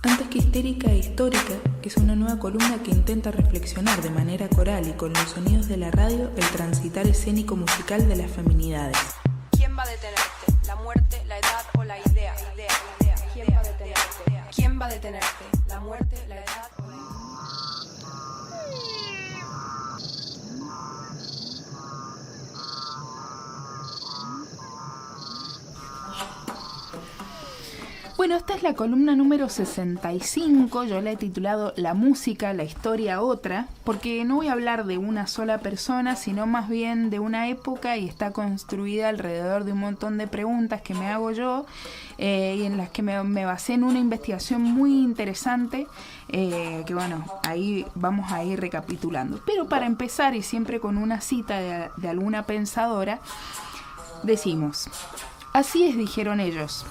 Antes que histérica e histórica, es una nueva columna que intenta reflexionar de manera coral y con los sonidos de la radio el transitar escénico musical de las feminidades. ¿Quién va a detenerte? ¿La muerte, la edad o la idea? ¿Quién va a detenerte? ¿Quién va a detenerte? ¿La muerte, la edad o la idea? Bueno, esta es la columna número 65, yo la he titulado La música, la historia, otra, porque no voy a hablar de una sola persona, sino más bien de una época y está construida alrededor de un montón de preguntas que me hago yo y en las que me basé en una investigación muy interesante que bueno, ahí vamos a ir recapitulando. Pero para empezar, y siempre con una cita de alguna pensadora, decimos: así es, dijeron ellos.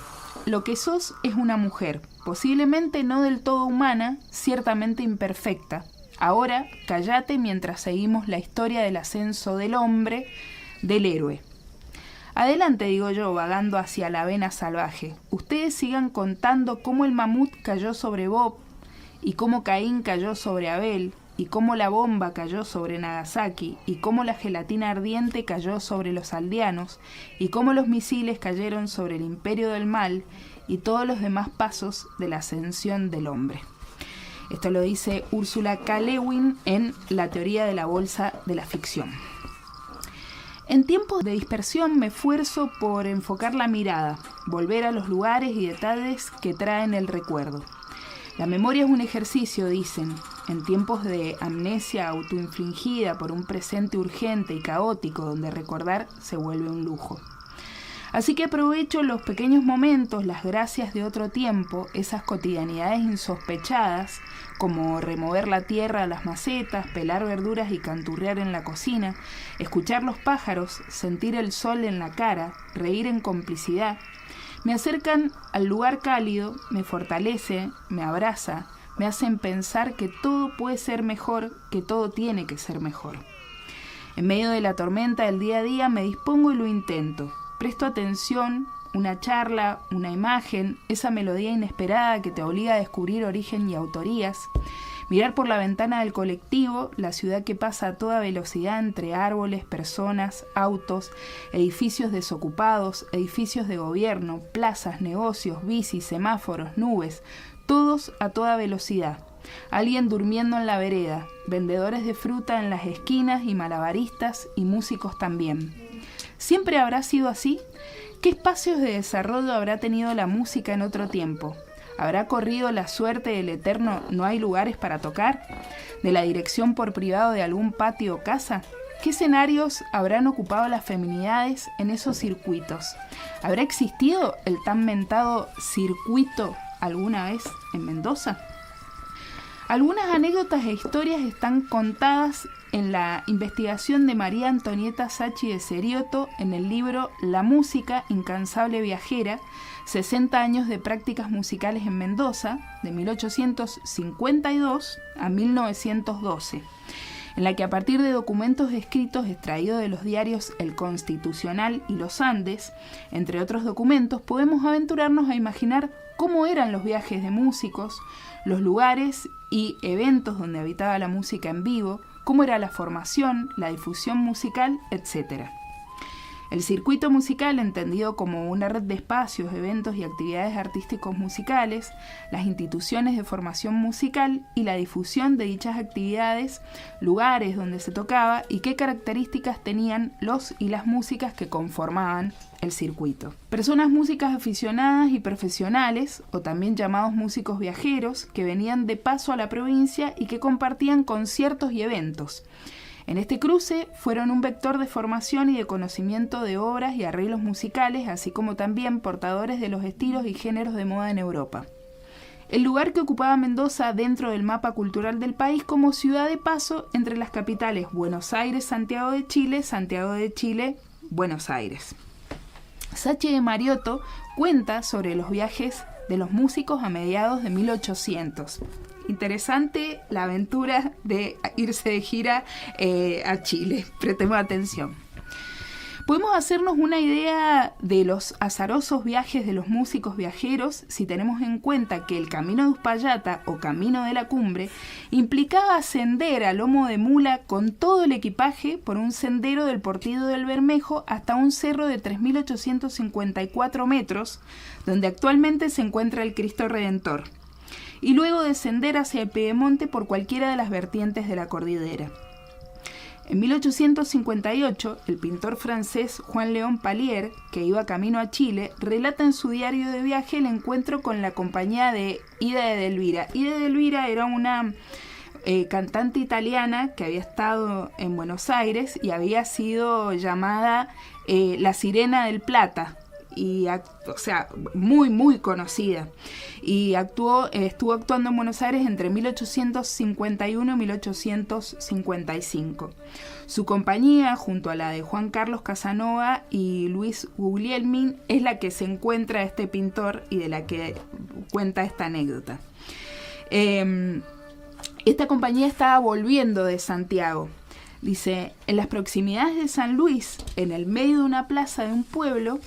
Lo que sos es una mujer, posiblemente no del todo humana, ciertamente imperfecta. Ahora, cállate mientras seguimos la historia del ascenso del hombre, del héroe. Adelante, digo yo, vagando hacia la vena salvaje. Ustedes sigan contando cómo el mamut cayó sobre Bob, y cómo Caín cayó sobre Abel, y cómo la bomba cayó sobre Nagasaki, y cómo la gelatina ardiente cayó sobre los aldeanos, y cómo los misiles cayeron sobre el imperio del mal, y todos los demás pasos de la ascensión del hombre. Esto lo dice Ursula K. Le Guin en La teoría de la bolsa de la ficción. En tiempos de dispersión me esfuerzo por enfocar la mirada, volver a los lugares y detalles que traen el recuerdo. La memoria es un ejercicio, dicen, en tiempos de amnesia autoinfligida por un presente urgente y caótico donde recordar se vuelve un lujo. Así que aprovecho los pequeños momentos, las gracias de otro tiempo, esas cotidianidades insospechadas, como remover la tierra a las macetas, pelar verduras y canturrear en la cocina, escuchar los pájaros, sentir el sol en la cara, reír en complicidad. Me acercan al lugar cálido, me fortalece, me abraza, me hacen pensar que todo puede ser mejor, que todo tiene que ser mejor. En medio de la tormenta del día a día me dispongo y lo intento. Presto atención, una charla, una imagen, esa melodía inesperada que te obliga a descubrir origen y autorías. Mirar por la ventana del colectivo, la ciudad que pasa a toda velocidad entre árboles, personas, autos, edificios desocupados, edificios de gobierno, plazas, negocios, bicis, semáforos, nubes, todos a toda velocidad. Alguien durmiendo en la vereda, vendedores de fruta en las esquinas y malabaristas y músicos también. ¿Siempre habrá sido así? ¿Qué espacios de desarrollo habrá tenido la música en otro tiempo? ¿Habrá corrido la suerte del eterno no hay lugares para tocar? ¿De la dirección por privado de algún patio o casa? ¿Qué escenarios habrán ocupado las feminidades en esos circuitos? ¿Habrá existido el tan mentado circuito alguna vez en Mendoza? Algunas anécdotas e historias están contadas en la investigación de María Antonieta Sacchi de Serioto en el libro La música incansable viajera, 60 años de prácticas musicales en Mendoza, de 1852 a 1912, en la que a partir de documentos escritos extraídos de los diarios El Constitucional y Los Andes, entre otros documentos, podemos aventurarnos a imaginar cómo eran los viajes de músicos, los lugares y eventos donde habitaba la música en vivo, cómo era la formación, la difusión musical, etc. El circuito musical, entendido como una red de espacios, eventos y actividades artísticos musicales, las instituciones de formación musical y la difusión de dichas actividades, lugares donde se tocaba y qué características tenían los y las músicas que conformaban el circuito. Personas músicas aficionadas y profesionales, o también llamados músicos viajeros, que venían de paso a la provincia y que compartían conciertos y eventos. En este cruce fueron un vector de formación y de conocimiento de obras y arreglos musicales, así como también portadores de los estilos y géneros de moda en Europa. El lugar que ocupaba Mendoza dentro del mapa cultural del país como ciudad de paso entre las capitales Buenos Aires, Santiago de Chile, Buenos Aires. Sacchi de Mariotto cuenta sobre los viajes de los músicos a mediados de 1800. Interesante la aventura de irse de gira a Chile. Prestemos atención. Podemos hacernos una idea de los azarosos viajes de los músicos viajeros si tenemos en cuenta que el Camino de Uspallata o Camino de la Cumbre implicaba ascender a lomo de mula con todo el equipaje por un sendero del Portillo del Bermejo hasta un cerro de 3.854 metros, donde actualmente se encuentra el Cristo Redentor, y luego descender hacia el Piedemonte por cualquiera de las vertientes de la cordillera. En 1858, el pintor francés Juan Léon Palier, que iba camino a Chile, relata en su diario de viaje el encuentro con la compañía de Ida de Elvira. Ida de Elvira era una cantante italiana que había estado en Buenos Aires y había sido llamada la Sirena del Plata. O sea, muy muy conocida, y estuvo actuando en Buenos Aires entre 1851 y 1855. Su compañía, junto a la de Juan Carlos Casanova y Luis Guglielmin, es la que se encuentra a este pintor y de la que cuenta esta anécdota. Esta compañía estaba volviendo de Santiago. Dice, en las proximidades de San Luis, en el medio de una plaza de un pueblo,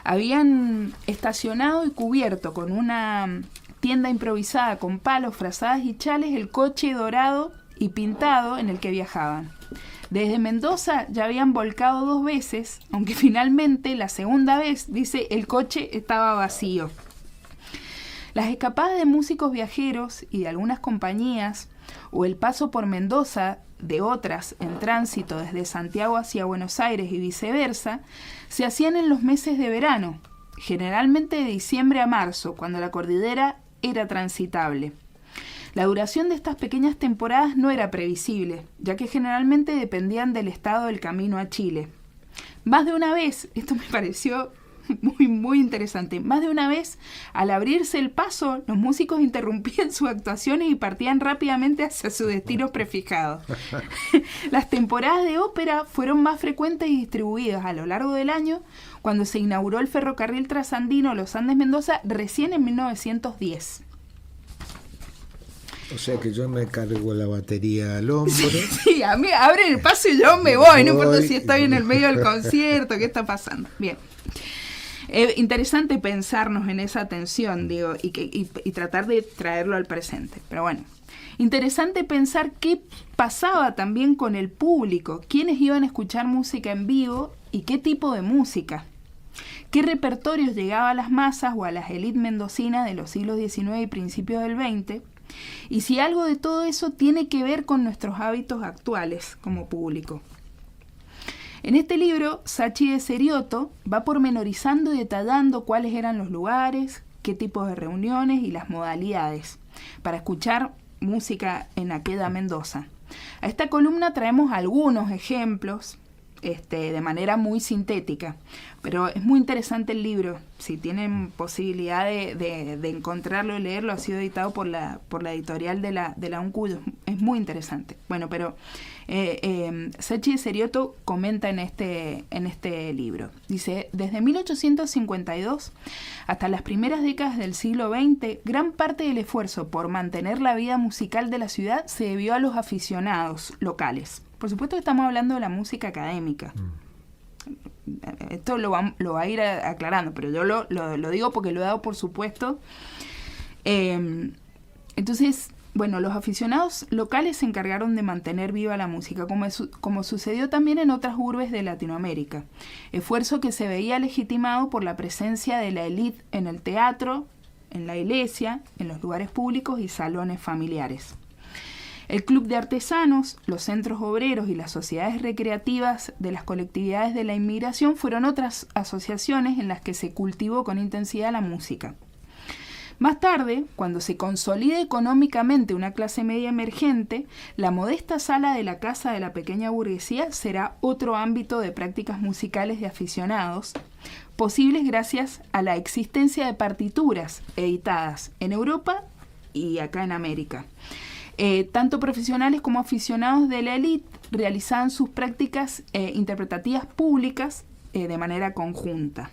habían estacionado y cubierto con una tienda improvisada con palos, frazadas y chales el coche dorado y pintado en el que viajaban. Desde Mendoza ya habían volcado 2 veces, aunque finalmente la segunda vez, dice, el coche estaba vacío. Las escapadas de músicos viajeros y de algunas compañías, o el paso por Mendoza de otras en tránsito desde Santiago hacia Buenos Aires y viceversa, se hacían en los meses de verano, generalmente de diciembre a marzo, cuando la cordillera era transitable. La duración de estas pequeñas temporadas no era previsible, ya que generalmente dependían del estado del camino a Chile. Más de una vez, esto me pareció muy, muy interesante. Más de una vez, al abrirse el paso, los músicos interrumpían sus actuaciones y partían rápidamente hacia sus destinos prefijados. Las temporadas de ópera fueron más frecuentes y distribuidas a lo largo del año, cuando se inauguró el ferrocarril trasandino Los Andes-Mendoza recién en 1910. O sea que yo me cargo la batería al hombro. Sí, a mí abren el paso y yo me voy, no importa si estoy en el medio del concierto, qué está pasando. Bien. Interesante pensarnos en esa tensión, digo, y tratar de traerlo al presente. Pero bueno, interesante pensar qué pasaba también con el público, quiénes iban a escuchar música en vivo y qué tipo de música. ¿Qué repertorios llegaba a las masas o a las élites mendocinas de los siglos XIX y principios del XX? Y si algo de todo eso tiene que ver con nuestros hábitos actuales como público. En este libro, Sachi de Serioto va pormenorizando y detallando cuáles eran los lugares, qué tipos de reuniones y las modalidades para escuchar música en aquella Mendoza. A esta columna traemos algunos ejemplos de manera muy sintética, pero es muy interesante el libro. Si tienen posibilidad de encontrarlo y leerlo, ha sido editado por la editorial de la UNCUYO. Es muy interesante. Bueno, pero Sachi de Serioto comenta en este libro. Dice, desde 1852 hasta las primeras décadas del siglo XX, gran parte del esfuerzo por mantener la vida musical de la ciudad se debió a los aficionados locales. Por supuesto que estamos hablando de la música académica. Esto lo va a ir aclarando, pero yo lo digo porque lo he dado por supuesto. Entonces, bueno, los aficionados locales se encargaron de mantener viva la música, como sucedió también en otras urbes de Latinoamérica. Esfuerzo que se veía legitimado por la presencia de la élite en el teatro, en la iglesia, en los lugares públicos y salones familiares. El Club de Artesanos, los centros obreros y las sociedades recreativas de las colectividades de la inmigración fueron otras asociaciones en las que se cultivó con intensidad la música. Más tarde, cuando se consolida económicamente una clase media emergente, la modesta sala de la casa de la pequeña burguesía será otro ámbito de prácticas musicales de aficionados, posibles gracias a la existencia de partituras editadas en Europa y acá en América. Tanto profesionales como aficionados de la élite realizaban sus prácticas interpretativas públicas de manera conjunta.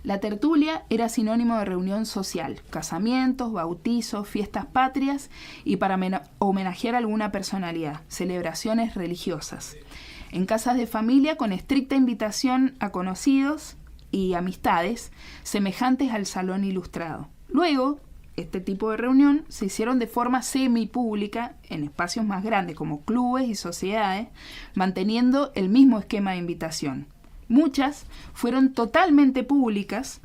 La tertulia era sinónimo de reunión social, casamientos, bautizos, fiestas patrias y para homenajear a alguna personalidad, celebraciones religiosas. en casas de familia con estricta invitación a conocidos y amistades, semejantes al salón ilustrado. Luego, este tipo de reunión se hicieron de forma semipública en espacios más grandes como clubes y sociedades, manteniendo el mismo esquema de invitación. Muchas fueron totalmente públicas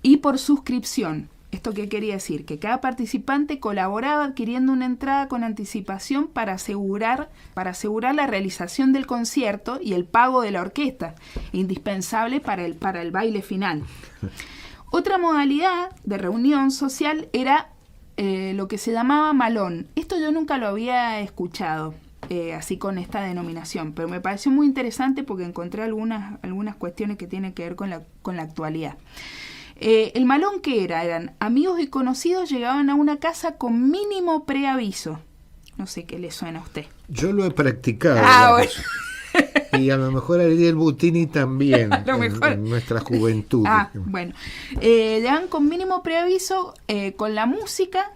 y por suscripción. ¿Esto qué quería decir? Que cada participante colaboraba adquiriendo una entrada con anticipación para asegurar la realización del concierto y el pago de la orquesta, indispensable para el baile final. Otra modalidad de reunión social era lo que se llamaba malón. Esto yo nunca lo había escuchado, así con esta denominación, pero me pareció muy interesante porque encontré algunas cuestiones que tienen que ver con la actualidad. El malón, ¿qué era? Eran amigos y conocidos llegaban a una casa con mínimo preaviso. No sé qué le suena a usted. Yo lo he practicado. Bueno. Y a lo mejor Ariel Butini también, en nuestra juventud. Bueno. Llegan con mínimo preaviso, con la música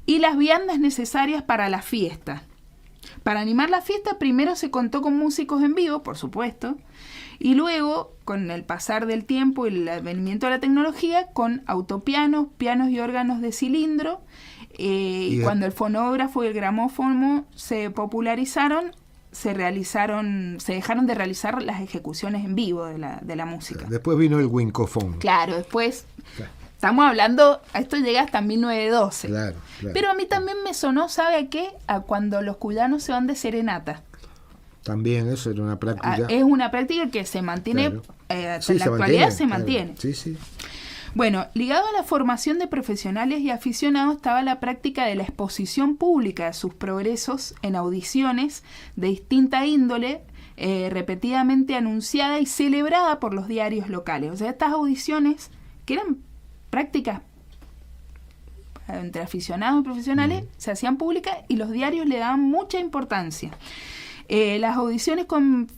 y las viandas necesarias para la fiesta. Para animar la fiesta, primero se contó con músicos en vivo, por supuesto, y luego, con el pasar del tiempo y el advenimiento de la tecnología, con autopianos, pianos y órganos de cilindro, y cuando el fonógrafo y el gramófono se popularizaron, se dejaron de realizar las ejecuciones en vivo de la música. Después vino el wincofón. Claro, después estamos hablando, esto llega hasta 1912. Claro. Pero a mí también me sonó, ¿sabe a qué? A cuando los cuyanos se van de serenata. También eso era una práctica. Es una práctica que se mantiene, hasta en la actualidad se mantiene. Sí. Bueno, ligado a la formación de profesionales y aficionados estaba la práctica de la exposición pública de sus progresos en audiciones de distinta índole, repetidamente anunciada y celebrada por los diarios locales. O sea, estas audiciones, que eran prácticas entre aficionados y profesionales, se hacían públicas y los diarios le daban mucha importancia. Las audiciones con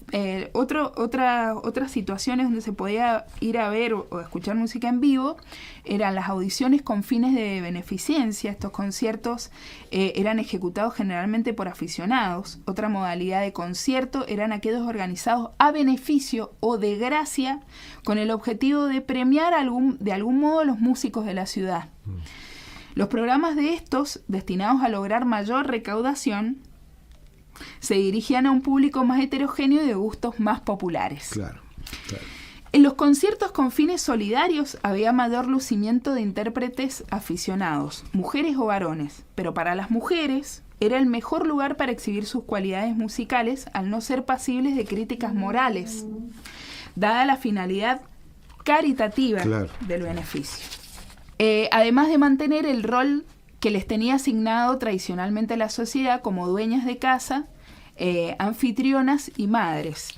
otras situaciones donde se podía ir a ver o escuchar música en vivo eran las audiciones con fines de beneficencia. Estos conciertos eran ejecutados generalmente por aficionados. Otra modalidad de concierto eran aquellos organizados a beneficio o de gracia con el objetivo de premiar de algún modo a los músicos de la ciudad. Los programas de estos, destinados a lograr mayor recaudación, se dirigían a un público más heterogéneo y de gustos más populares. Claro. En los conciertos con fines solidarios había mayor lucimiento de intérpretes aficionados, mujeres o varones, pero para las mujeres era el mejor lugar para exhibir sus cualidades musicales al no ser pasibles de críticas morales, dada la finalidad caritativa del beneficio. Además de mantener el rol que les tenía asignado tradicionalmente la sociedad como dueñas de casa, anfitrionas y madres.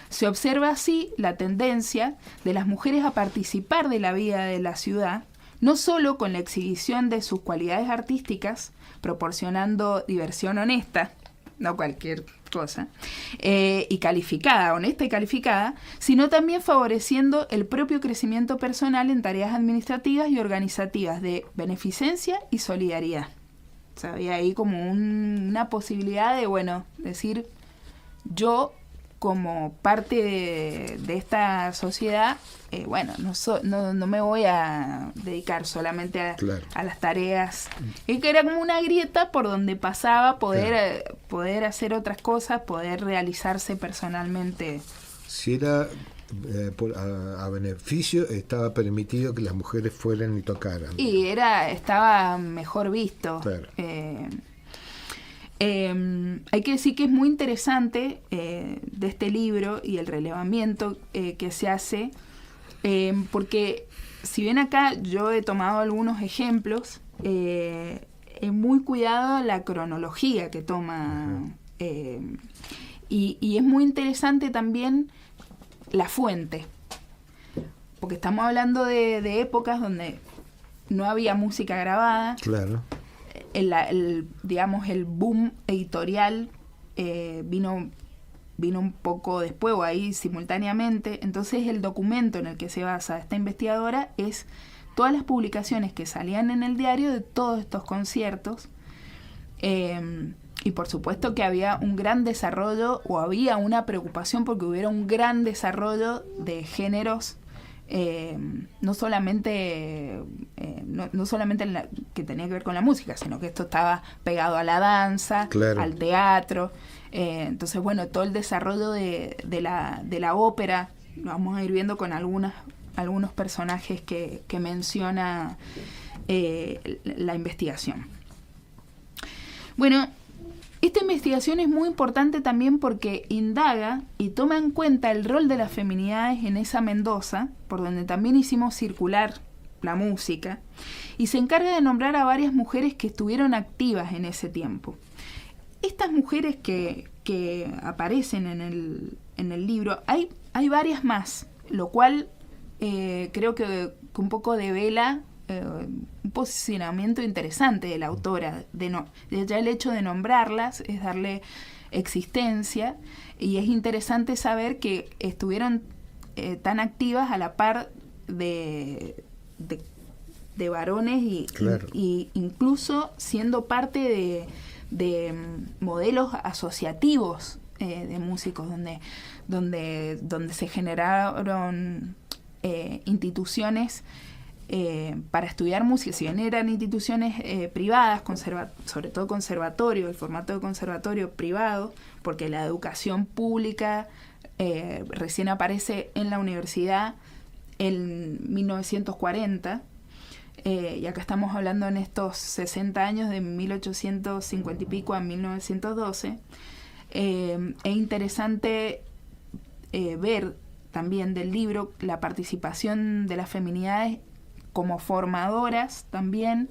Se observa así la tendencia de las mujeres a participar de la vida de la ciudad, no solo con la exhibición de sus cualidades artísticas, proporcionando diversión honesta, no cualquier cosa, y calificada, honesta y calificada, sino también favoreciendo el propio crecimiento personal en tareas administrativas y organizativas de beneficencia y solidaridad. O sea, había ahí como una posibilidad de, decir, yo como parte de esta sociedad, no me voy a dedicar solamente a las tareas. Es que era como una grieta por donde pasaba poder hacer otras cosas, poder realizarse personalmente. Si era a beneficio, estaba permitido que las mujeres fueran y tocaran. Y estaba mejor visto. Claro. Hay que decir que es muy interesante de este libro y el relevamiento que se hace, porque si bien acá yo he tomado algunos ejemplos, es muy cuidado la cronología que toma, y es muy interesante también la fuente, porque estamos hablando de épocas donde no había música grabada. Claro. El boom editorial vino un poco después o ahí simultáneamente. Entonces el documento en el que se basa esta investigadora es todas las publicaciones que salían en el diario de todos estos conciertos, y por supuesto que había un gran desarrollo, o había una preocupación porque hubiera un gran desarrollo de géneros, no solamente que tenía que ver con la música, sino que esto estaba pegado a la danza, claro, al teatro. Entonces, bueno, todo el desarrollo de la ópera, lo vamos a ir viendo con algunos personajes que menciona la investigación. Bueno, esta investigación es muy importante también porque indaga y toma en cuenta el rol de las feminidades en esa Mendoza, por donde también hicimos circular la música, y se encarga de nombrar a varias mujeres que estuvieron activas en ese tiempo. Estas mujeres que aparecen en el libro, hay varias más, lo cual creo que un poco devela un posicionamiento interesante de la autora. Ya el hecho de nombrarlas es darle existencia, y es interesante saber que estuvieron tan activas a la par de varones claro, y incluso siendo parte de modelos asociativos de músicos, donde se generaron instituciones para estudiar música. Si bien eran instituciones privadas, sobre todo conservatorio, el formato de conservatorio privado, porque la educación pública recién aparece en la universidad en 1940, y acá estamos hablando en estos 60 años, de 1850 y pico a 1912. Es interesante ver también del libro la participación de las feminidades como formadoras también,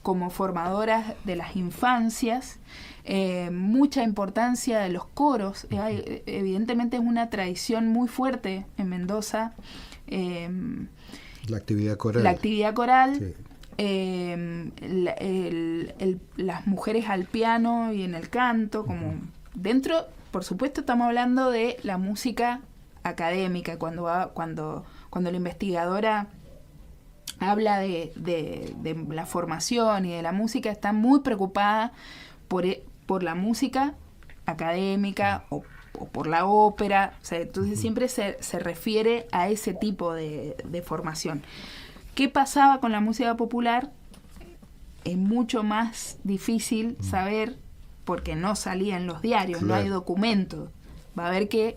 como formadoras de las infancias, mucha importancia de los coros. Evidentemente es una tradición muy fuerte en Mendoza. La actividad coral. Sí. Las mujeres al piano y en el canto, como dentro, por supuesto, estamos hablando de la música académica, cuando la investigadora habla de la formación y de la música, está muy preocupada por la música académica o por la ópera. O sea, entonces siempre se refiere a ese tipo de formación. ¿Qué pasaba con la música popular? Es mucho más difícil saber, porque no salía en los diarios, claro, no hay documentos. Va a haber que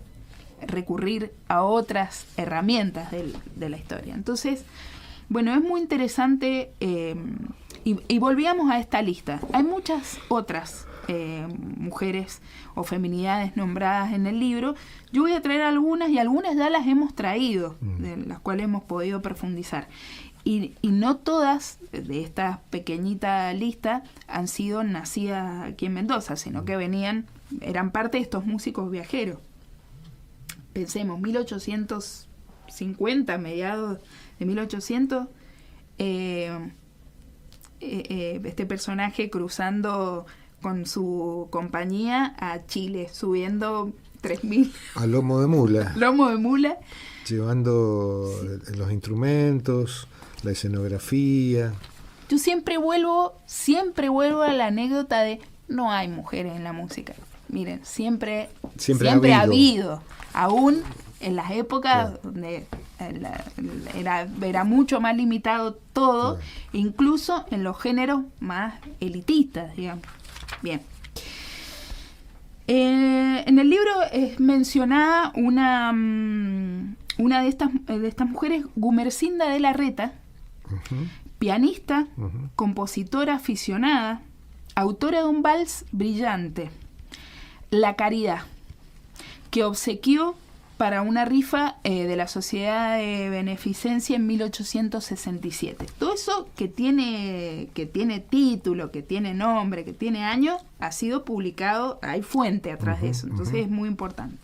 recurrir a otras herramientas de la historia. Entonces, bueno, es muy interesante, y volvíamos a esta lista. Hay muchas otras mujeres o feminidades nombradas en el libro. Yo voy a traer algunas, y algunas ya las hemos traído, de las cuales hemos podido profundizar. Y no todas de esta pequeñita lista han sido nacidas aquí en Mendoza, sino que eran parte de estos músicos viajeros. Pensemos, 1850, mediados de 1800, este personaje cruzando con su compañía a Chile, subiendo 3.000... A lomo de mula. Lomo de mula. Llevando los instrumentos, la escenografía. Yo siempre vuelvo a la anécdota de no hay mujeres en la música. Miren, siempre ha habido. Aún en las épocas, claro, donde era mucho más limitado todo, claro, incluso en los géneros más elitistas, digamos. Bien. En el libro es mencionada una de estas mujeres, Gumersinda de la Reta, pianista, compositora aficionada, autora de un vals brillante, La Caridad, que obsequió para una rifa de la Sociedad de Beneficencia en 1867. Todo eso que tiene título, que tiene nombre, que tiene año, ha sido publicado, hay fuente atrás de eso, entonces es muy importante.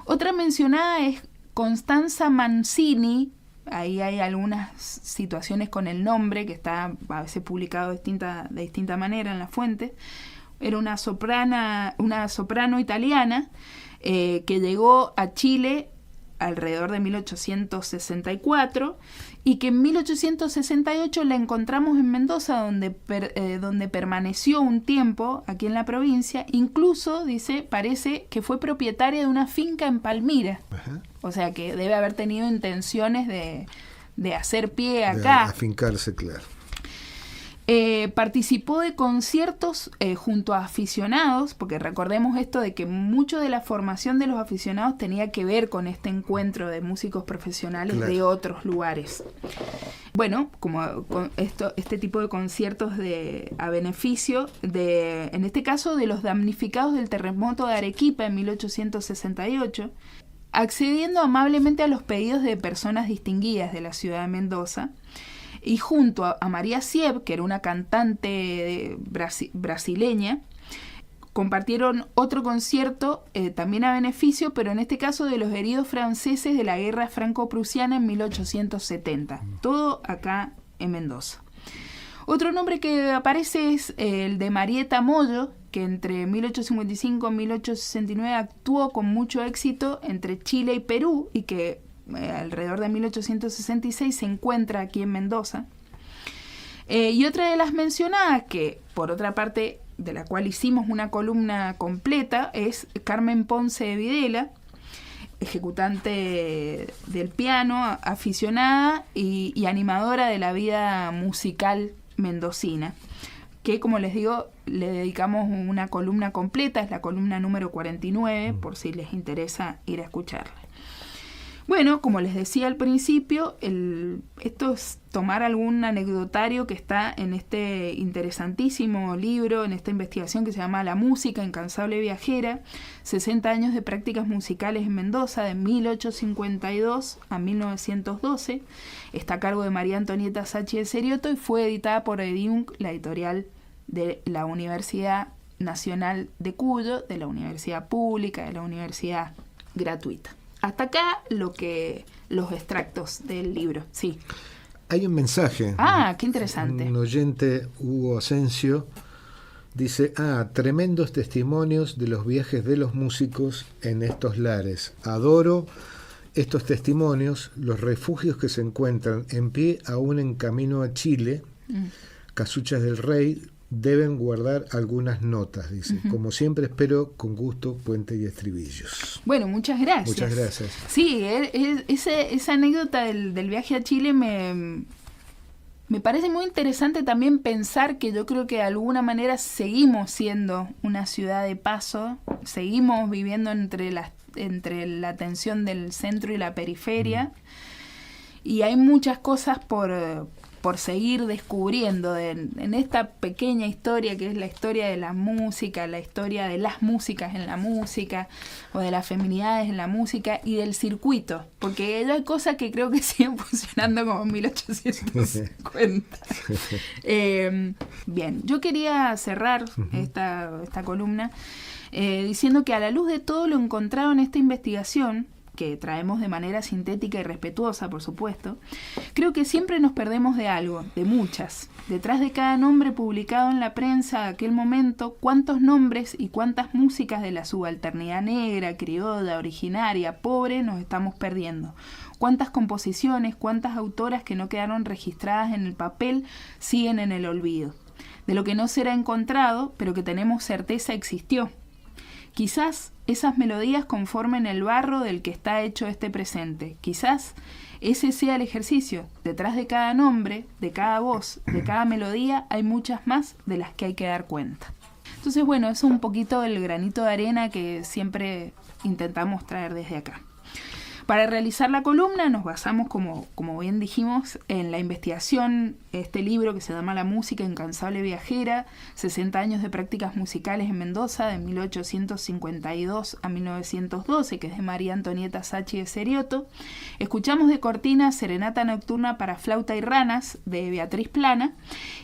Otra mencionada es Constanza Mancini. Ahí hay algunas situaciones con el nombre, que está a veces publicado de distinta manera en la fuente. Era una soprano italiana, que llegó a Chile alrededor de 1864 y que en 1868 la encontramos en Mendoza, donde permaneció un tiempo aquí en la provincia. Incluso, dice, parece que fue propietaria de una finca en Palmira. Ajá. O sea que debe haber tenido intenciones de hacer pie De acá. afincarse, claro. Participó de conciertos junto a aficionados, porque recordemos esto de que mucho de la formación de los aficionados tenía que ver con este encuentro de músicos profesionales, claro, de otros lugares. Bueno, como con este tipo de conciertos a beneficio en este caso, de los damnificados del terremoto de Arequipa en 1868, accediendo amablemente a los pedidos de personas distinguidas de la ciudad de Mendoza. Y junto a María Sieb, que era una cantante brasileña, compartieron otro concierto también a beneficio, pero en este caso de los heridos franceses de la guerra franco-prusiana en 1870. Todo acá en Mendoza. Otro nombre que aparece es el de Marieta Moyo, que entre 1855 y 1869 actuó con mucho éxito entre Chile y Perú y que alrededor de 1866 se encuentra aquí en Mendoza. Y otra de las mencionadas, que por otra parte de la cual hicimos una columna completa, es Carmen Ponce de Videla, ejecutante del piano, aficionada y animadora de la vida musical mendocina, que como les digo, le dedicamos una columna completa, es la columna número 49, por si les interesa ir a escucharla. Bueno, como les decía al principio, esto es tomar algún anecdotario que está en este interesantísimo libro, en esta investigación que se llama La música incansable viajera, 60 años de prácticas musicales en Mendoza, de 1852 a 1912. Está a cargo de María Antonieta Sachi de Serioto y fue editada por Ediunk, la editorial de la Universidad Nacional de Cuyo, de la Universidad Pública, de la Universidad Gratuita. Hasta acá los extractos del libro, sí. Hay un mensaje. Ah, qué interesante. Un oyente, Hugo Asensio, dice: tremendos testimonios de los viajes de los músicos en estos lares. Adoro estos testimonios, los refugios que se encuentran en pie aún en camino a Chile, Casuchas del Rey, deben guardar algunas notas, dice. Uh-huh. Como siempre, espero con gusto puente y estribillos. Bueno, muchas gracias. Muchas gracias. Sí, esa anécdota del viaje a Chile me parece muy interesante también pensar que yo creo que de alguna manera seguimos siendo una ciudad de paso, seguimos viviendo entre la tensión del centro y la periferia, y hay muchas cosas por seguir descubriendo en esta pequeña historia que es la historia de la música, la historia de las músicas en la música o de las feminidades en la música y del circuito, porque hay cosas que creo que siguen funcionando como en 1850. Bien, yo quería cerrar esta columna diciendo que a la luz de todo lo encontrado en esta investigación, que traemos de manera sintética y respetuosa, por supuesto, creo que siempre nos perdemos de algo, de muchas. Detrás de cada nombre publicado en la prensa de aquel momento, cuántos nombres y cuántas músicas de la subalternidad negra, criolla, originaria, pobre, nos estamos perdiendo. Cuántas composiciones, cuántas autoras que no quedaron registradas en el papel siguen en el olvido. De lo que no será encontrado, pero que tenemos certeza existió. Quizás esas melodías conformen el barro del que está hecho este presente. Quizás ese sea el ejercicio. Detrás de cada nombre, de cada voz, de cada melodía, hay muchas más de las que hay que dar cuenta. Entonces, bueno, eso es un poquito el granito de arena que siempre intentamos traer desde acá. Para realizar la columna nos basamos, como bien dijimos, en la investigación, este libro que se llama La música incansable viajera, 60 años de prácticas musicales en Mendoza, de 1852 a 1912, que es de María Antonieta Sachi de Serioto. Escuchamos de cortina Serenata Nocturna para flauta y ranas, de Beatriz Plana.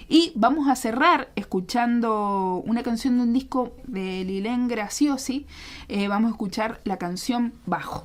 Y vamos a cerrar escuchando una canción de un disco de Lilén Graciosi. Vamos a escuchar la canción Bajo.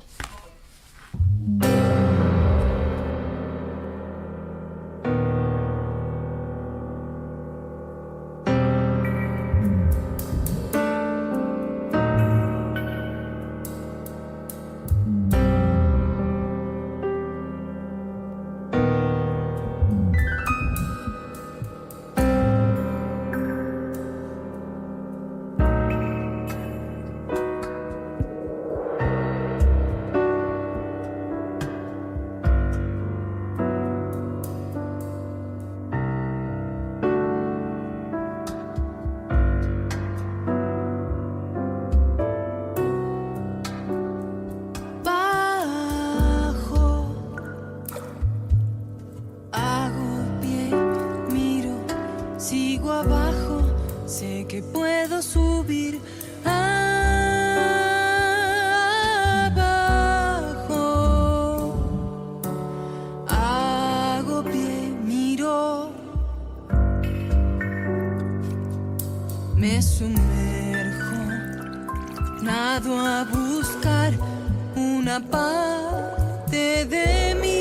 Sigo abajo, sé que puedo subir. Abajo, hago pie, miro, me sumerjo, nado a buscar una parte de mí.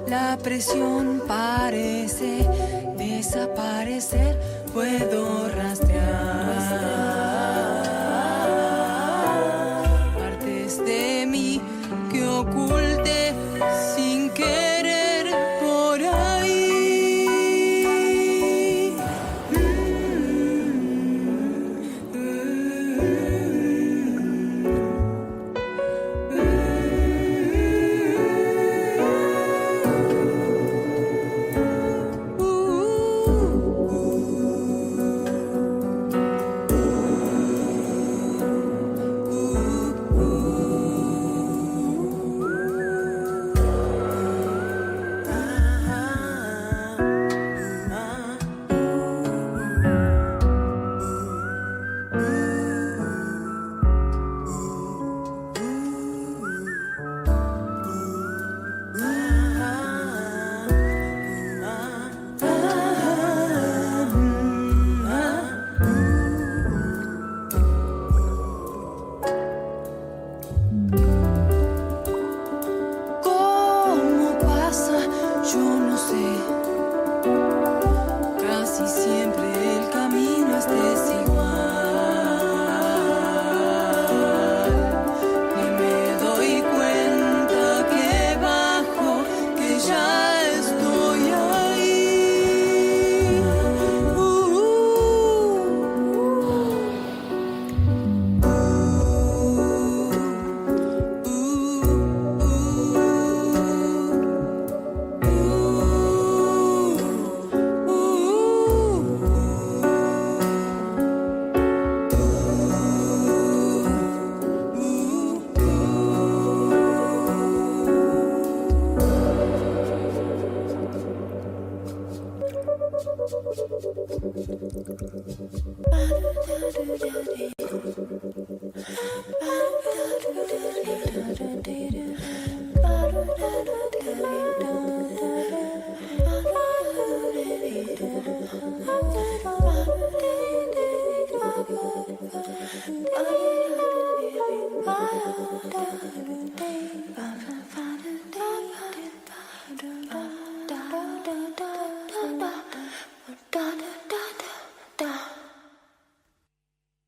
La presión parece desaparecer, puedo rastrear partes de mí que oculté sin querer por ahí. Ba